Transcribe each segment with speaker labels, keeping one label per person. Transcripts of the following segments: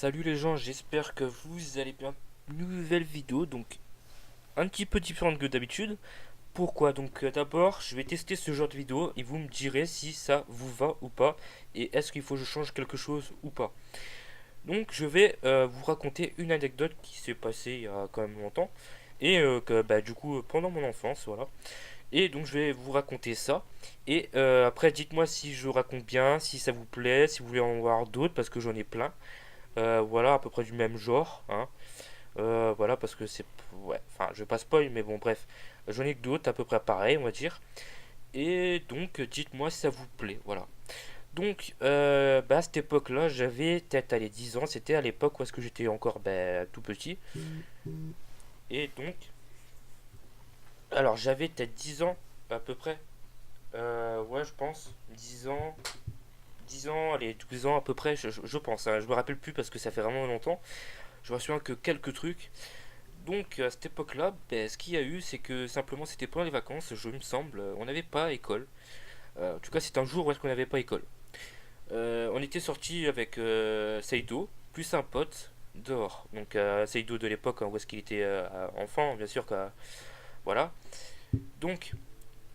Speaker 1: Salut les gens, j'espère que vous allez bien. Nouvelle vidéo, donc un petit peu différente que d'habitude. Pourquoi? Donc d'abord, je vais tester ce genre de vidéo et vous me direz si ça vous va ou pas et est-ce qu'il faut que je change quelque chose ou pas. Donc je vais vous raconter une anecdote qui s'est passée il y a quand même longtemps et que du coup pendant mon enfance, voilà. Et donc je vais vous raconter ça. Et après dites-moi si je raconte bien, si ça vous plaît, si vous voulez en voir d'autres parce que j'en ai plein. Voilà, à peu près du même genre, hein. Voilà, parce que c'est. Ouais, enfin, je vais pas spoil, mais bon, bref. J'en ai que d'autres, à peu près pareil, on va dire. Et donc, dites-moi si ça vous plaît, voilà. Donc, à cette époque-là, j'avais peut-être allez, 10 ans, c'était à l'époque où est-ce que j'étais encore tout petit. Et donc, alors j'avais peut-être 10 ans, à peu près. Ouais, je pense. 10 ans, allez, 12 ans à peu près, je pense, hein. Je me rappelle plus parce que ça fait vraiment longtemps. Je me souviens que quelques trucs. Donc à cette époque-là, ce qu'il y a eu, c'est que simplement c'était pendant les vacances, je me semble, on n'avait pas école. En tout cas, c'est un jour où est-ce qu'on n'avait pas école. On était sorti avec Seido, plus un pote, dehors. Donc Seido de l'époque, hein, où est-ce qu'il était enfant, bien sûr. Voilà. Donc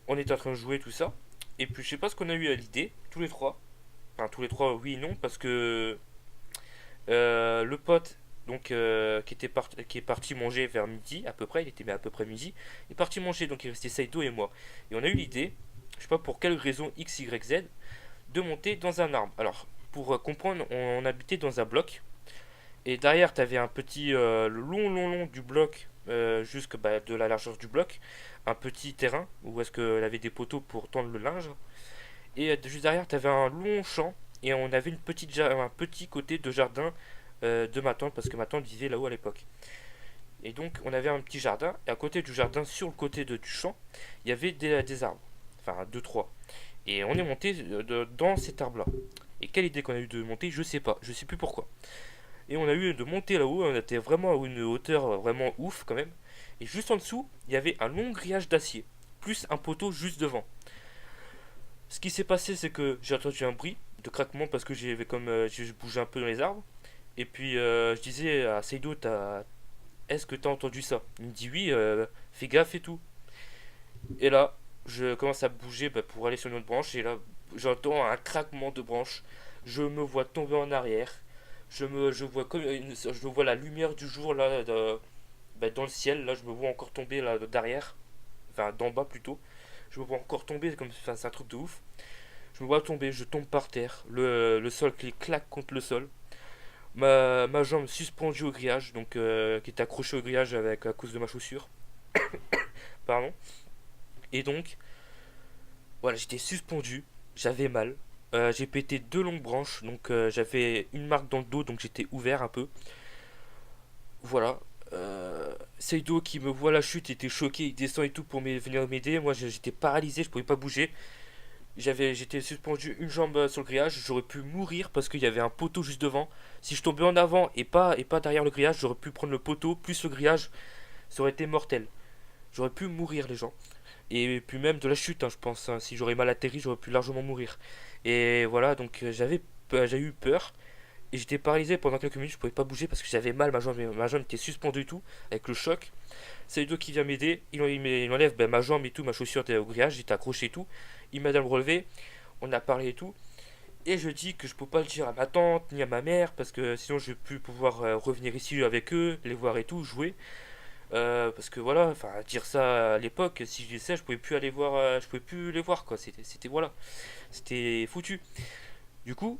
Speaker 1: on était en train de jouer tout ça. Et puis je sais pas ce qu'on a eu à l'idée, tous les trois. Enfin tous les trois, oui et non, parce que le pote donc qui est parti manger vers midi à peu près, il était à peu près midi, il est parti manger, donc il restait Saito et moi. Et on a eu l'idée, je sais pas pour quelle raison X, Y, Z, de monter dans un arbre. Alors, pour comprendre, on habitait dans un bloc, et derrière t'avais un petit, le long du bloc, jusque de la largeur du bloc, un petit terrain où est-ce qu'elle avait des poteaux pour tendre le linge, et juste derrière t'avais un long champ, et on avait un petit côté de jardin de ma tante, parce que ma tante vivait là-haut à l'époque. Et donc on avait un petit jardin, et à côté du jardin, sur le côté du champ, il y avait des arbres. Enfin, deux, trois. Et on est monté dans cet arbre-là. Et quelle idée qu'on a eu de monter, je sais pas, je sais plus pourquoi. Et on a eu de monter là-haut, on était vraiment à une hauteur vraiment ouf quand même. Et juste en dessous, il y avait un long grillage d'acier, plus un poteau juste devant. Ce qui s'est passé, c'est que j'ai entendu un bruit de craquement parce que j'ai bougé un peu dans les arbres. Et puis je disais à Seido, est-ce que t'as entendu ça? Il me dit oui, fais gaffe et tout. Et là, je commence à bouger pour aller sur une autre branche. Et là, j'entends un craquement de branche. Je me vois tomber en arrière. Je vois la lumière du jour là, dans le ciel. Là, je me vois encore tomber là derrière. Enfin, d'en bas plutôt. Je me vois encore tomber comme. Enfin, c'est un truc de ouf. Je me vois tomber, je tombe par terre. Le sol qui claque contre le sol. Ma jambe suspendue au grillage, donc qui était accrochée au grillage à cause de ma chaussure. Pardon. Et donc, voilà, j'étais suspendu, j'avais mal. J'ai pété deux longues branches, donc j'avais une marque dans le dos, donc j'étais ouvert un peu. Voilà. Seido qui me voit la chute était choqué, il descend et tout pour venir m'aider. Moi j'étais paralysé, je pouvais pas bouger. J'étais suspendu une jambe sur le grillage, j'aurais pu mourir parce qu'il y avait un poteau juste devant. Si je tombais en avant et pas derrière le grillage, j'aurais pu prendre le poteau plus le grillage, ça aurait été mortel. J'aurais pu mourir les gens. Et puis même de la chute, hein, je pense, hein. Si j'aurais mal atterri, j'aurais pu largement mourir. Et voilà, donc j'ai eu peur. Et j'étais paralysé pendant quelques minutes, je pouvais pas bouger parce que j'avais mal, ma jambe était suspendue et tout, avec le choc. C'est Ludo qui vient m'aider, il enlève ma jambe et tout, ma chaussure était au grillage, j'étais accroché et tout. Il m'aide à me relever, on a parlé et tout. Et je dis que je peux pas le dire à ma tante ni à ma mère parce que sinon je vais plus pouvoir revenir ici avec eux, les voir et tout, jouer. Parce que voilà, enfin dire ça à l'époque, si je disais ça, je pouvais plus aller voir, je pouvais plus les voir quoi. C'était voilà, c'était foutu. Du coup,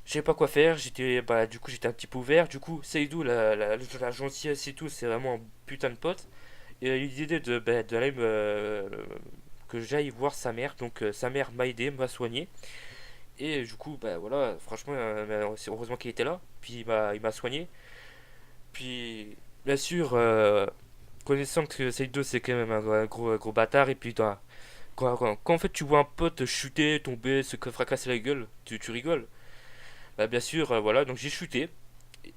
Speaker 1: je savais pas quoi faire. Du coup j'étais un petit peu ouvert. Du coup, Seydou, la gentillesse et tout, c'est vraiment un putain de pote. Et il a eu l'idée d'aller que j'aille voir sa mère. Donc sa mère m'a aidé, m'a soigné. Et du coup, voilà, franchement, c'est heureusement qu'il était là. Puis il m'a soigné. Puis, bien sûr, connaissant que Seido c'est quand même un gros bâtard. Et puis, quand en fait tu vois un pote chuter, tomber, se fracasser la gueule, tu rigoles. Bien sûr, voilà, donc j'ai chuté.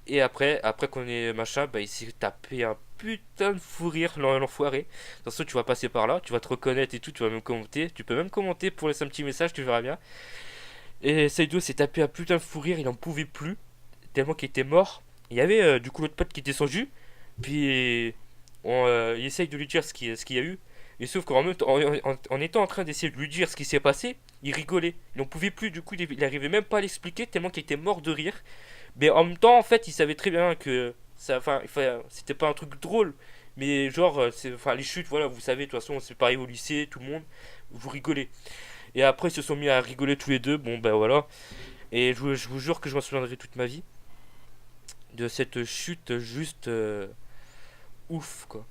Speaker 1: Et après qu'on ait machin, il s'est tapé un putain de fou rire, l'enfoiré. De toute façon, tu vas passer par là, tu vas te reconnaître et tout, tu vas même commenter. Tu peux même commenter pour laisser un petit message, tu verras bien. Et Saido s'est tapé un putain de fou rire, il en pouvait plus. tellement qu'il était mort. Il y avait du coup l'autre pote qui était sans jus. Puis il essaye de lui dire ce qu'il y a eu. Et sauf qu'en même en étant en train d'essayer de lui dire ce qui s'est passé, il rigolait. Il n'en pouvait plus, du coup, il arrivait même pas à l'expliquer tellement qu'il était mort de rire. Mais en même temps, en fait, il savait très bien que ça, c'était pas un truc drôle. Mais genre, enfin, les chutes, voilà, vous savez, de toute façon, c'est pareil au lycée, tout le monde, vous rigolez. Et après, ils se sont mis à rigoler tous les deux, bon, ben voilà. Et je vous jure que je m'en souviendrai toute ma vie de cette chute juste ouf, quoi.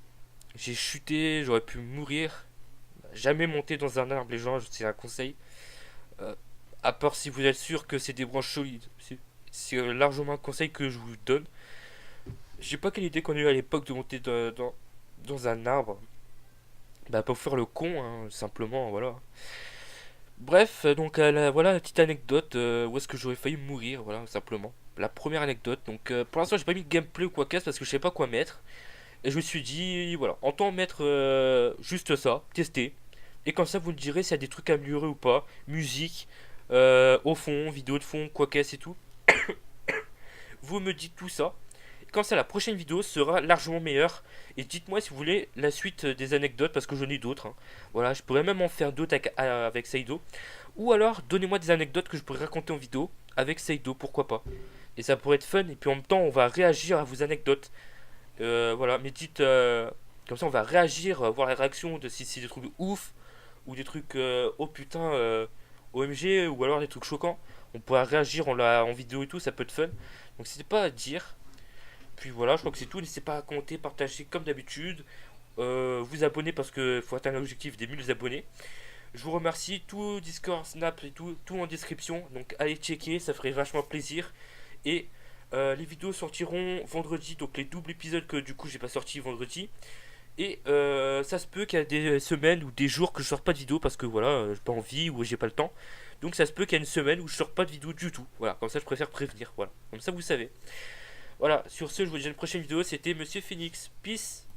Speaker 1: J'ai chuté, j'aurais pu mourir. Jamais monter dans un arbre, les gens, c'est un conseil. Euh, à part si vous êtes sûr que c'est des branches solides. C'est largement un conseil que je vous donne. Je sais pas quelle idée qu'on a eu à l'époque de monter dans un arbre. Bah, pour faire le con, hein, simplement, voilà. Bref, donc voilà la petite anecdote où est-ce que j'aurais failli mourir, voilà, simplement. La première anecdote. Donc pour l'instant, j'ai pas mis de gameplay ou quoi qu'est-ce parce que je sais pas quoi mettre. Et je me suis dit, voilà, autant mettre juste ça, tester. Et comme ça, vous me direz s'il y a des trucs à améliorer ou pas. Musique, au fond, vidéo de fond, quoi qu'est-ce et tout. Vous me dites tout ça. Comme ça, la prochaine vidéo sera largement meilleure. Et dites-moi si vous voulez la suite des anecdotes, parce que j'en ai d'autres, hein. Voilà, je pourrais même en faire d'autres avec Saido. Ou alors, donnez-moi des anecdotes que je pourrais raconter en vidéo avec Saido, pourquoi pas. Et ça pourrait être fun. Et puis en même temps, on va réagir à vos anecdotes. Voilà, mais dites. Comme ça, on va réagir, voir les réactions de si c'est des trucs ouf ou des trucs oh putain, OMG, ou alors des trucs choquants. On pourra réagir en vidéo et tout, ça peut être fun. Donc, n'hésitez pas à dire. Puis voilà, je crois que c'est tout. N'hésitez pas à commenter, partager comme d'habitude. Vous abonner parce qu'il faut atteindre l'objectif des 1000 abonnés. Je vous remercie. Tout Discord, Snap et tout en description. Donc allez checker, ça ferait vachement plaisir. Et les vidéos sortiront vendredi. Donc les doubles épisodes que du coup j'ai pas sorti vendredi. Et ça se peut qu'il y a des semaines ou des jours que je sors pas de vidéo parce que voilà, j'ai pas envie ou j'ai pas le temps. Donc ça se peut qu'il y ait une semaine où je sors pas de vidéo du tout. Voilà, comme ça je préfère prévenir. Voilà, comme ça vous savez. Voilà, sur ce, je vous dis à une prochaine vidéo. C'était Monsieur Phoenix. Peace.